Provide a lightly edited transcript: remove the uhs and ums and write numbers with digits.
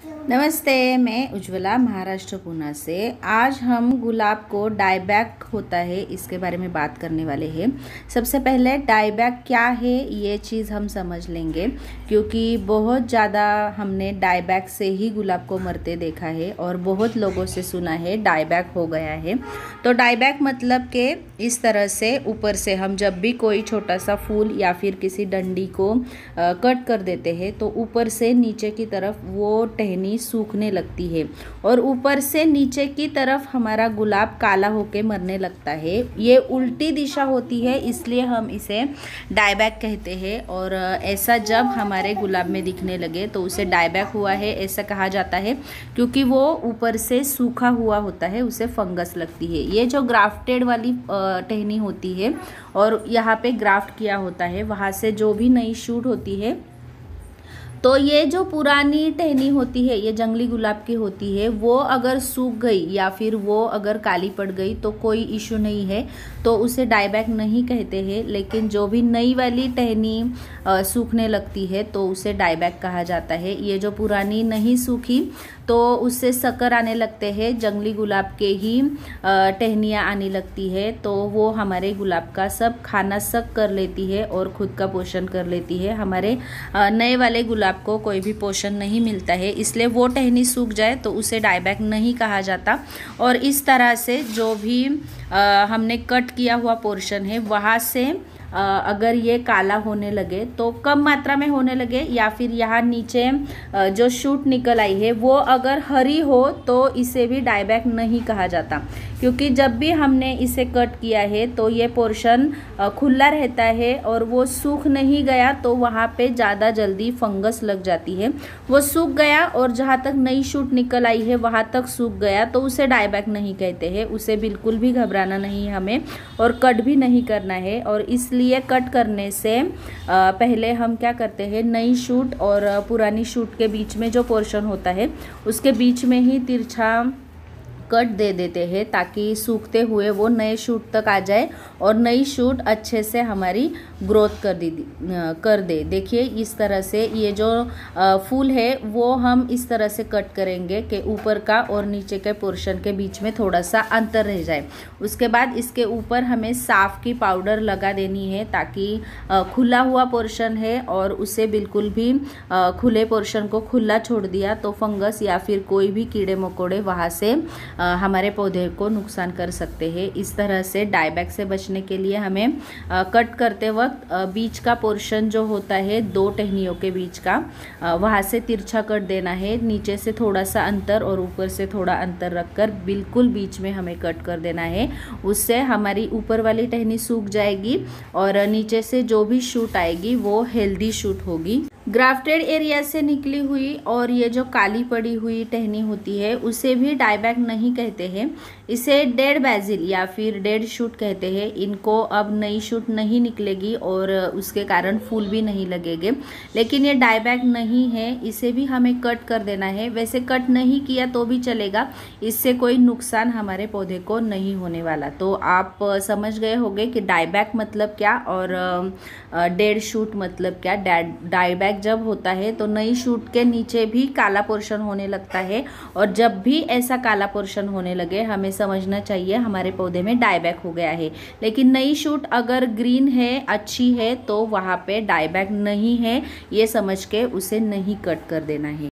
नमस्ते, मैं उज्ज्वला महाराष्ट्र पुणे से। आज हम गुलाब को डाईबैक होता है इसके बारे में बात करने वाले हैं। सबसे पहले डाईबैक क्या है ये चीज़ हम समझ लेंगे, क्योंकि बहुत ज़्यादा हमने डाईबैक से ही गुलाब को मरते देखा है और बहुत लोगों से सुना है डाईबैक हो गया है। तो डाईबैक मतलब कि इस तरह से ऊपर से हम जब भी कोई छोटा सा फूल या फिर किसी डंडी को कट कर देते हैं तो ऊपर से नीचे की तरफ वो टहनी सूखने लगती है और ऊपर से नीचे की तरफ हमारा गुलाब काला होके मरने लगता है। ये उल्टी दिशा होती है, इसलिए हम इसे डाईबैक कहते हैं। और ऐसा जब हमारे गुलाब में दिखने लगे तो उसे डाईबैक हुआ है ऐसा कहा जाता है, क्योंकि वो ऊपर से सूखा हुआ होता है, उसे फंगस लगती है। ये जो ग्राफ्टेड वाली टहनी होती है और यहाँ पे ग्राफ्ट किया होता है, वहाँ से जो भी नई शूट होती है, तो ये जो पुरानी टहनी होती है, ये जंगली गुलाब की होती है, वो अगर सूख गई या फिर वो अगर काली पड़ गई तो कोई इशू नहीं है, तो उसे डाईबैक नहीं कहते हैं। लेकिन जो भी नई वाली टहनी सूखने लगती है तो उसे डाईबैक कहा जाता है। ये जो पुरानी नहीं सूखी तो उससे शक्कर आने लगते हैं, जंगली गुलाब के ही टहनियाँ आने लगती है, तो वो हमारे गुलाब का सब खाना सक कर लेती है और खुद का पोषण कर लेती है। हमारे नए वाले गुलाब को कोई भी पोषण नहीं मिलता है, इसलिए वो टहनी सूख जाए तो उसे डाईबैक नहीं कहा जाता। और इस तरह से जो भी हमने कट किया हुआ पोर्शन है वहाँ से अगर ये काला होने लगे तो कम मात्रा में होने लगे, या फिर यहाँ नीचे जो शूट निकल आई है वो अगर हरी हो तो इसे भी डाईबैक नहीं कहा जाता, क्योंकि जब भी हमने इसे कट किया है तो ये पोर्शन खुला रहता है और वो सूख नहीं गया तो वहाँ पे ज़्यादा जल्दी फंगस लग जाती है। वो सूख गया और जहाँ तक नई शूट निकल आई है वहाँ तक सूख गया तो उसे डाईबैक नहीं कहते हैं। उसे बिल्कुल भी घबराना नहीं है हमें, और कट भी नहीं करना है। और इसलिए कट करने से पहले हम क्या करते हैं, नई शूट और पुरानी शूट के बीच में जो पोर्शन होता है उसके बीच में ही तिरछा कट दे देते हैं, ताकि सूखते हुए वो नए शूट तक आ जाए और नई शूट अच्छे से हमारी ग्रोथ कर दे। देखिए इस तरह से ये जो फूल है वो हम इस तरह से कट करेंगे कि ऊपर का और नीचे के पोर्शन के बीच में थोड़ा सा अंतर रह जाए। उसके बाद इसके ऊपर हमें साफ की पाउडर लगा देनी है, ताकि खुला हुआ पोर्शन है और उसे बिल्कुल भी खुले पोर्शन को खुला छोड़ दिया तो फंगस या फिर कोई भी कीड़े मकोड़े वहाँ से हमारे पौधे को नुकसान कर सकते हैं। इस तरह से डाईबैक से बचने के लिए हमें कट करते वक्त बीच का पोर्शन जो होता है दो टहनियों के बीच का, वहाँ से तिरछा कट देना है। नीचे से थोड़ा सा अंतर और ऊपर से थोड़ा अंतर रखकर बिल्कुल बीच में हमें कट कर देना है। उससे हमारी ऊपर वाली टहनी सूख जाएगी और नीचे से जो भी शूट आएगी वो हेल्दी शूट होगी। ग्राफ्टेड एरिया से निकली हुई और ये जो काली पड़ी हुई टहनी होती है उसे भी डाईबैक नहीं कहते हैं, इसे डेड बेसिल या फिर डेड शूट कहते हैं। इनको अब नई शूट नहीं निकलेगी और उसके कारण फूल भी नहीं लगेंगे, लेकिन ये डाईबैक नहीं है, इसे भी हमें कट कर देना है। वैसे कट नहीं किया तो भी चलेगा, इससे कोई नुकसान हमारे पौधे को नहीं होने वाला। तो आप समझ गए होंगे कि डाईबैक मतलब क्या और डेड शूट मतलब क्या। डाईबैक जब होता है तो नई शूट के नीचे भी काला पोर्शन होने लगता है, और जब भी ऐसा काला पोर्शन होने लगे हमें समझना चाहिए हमारे पौधे में डाईबैक हो गया है। लेकिन नई शूट अगर ग्रीन है, अच्छी है, तो वहाँ पे डाईबैक नहीं है, ये समझ के उसे नहीं कट कर देना है।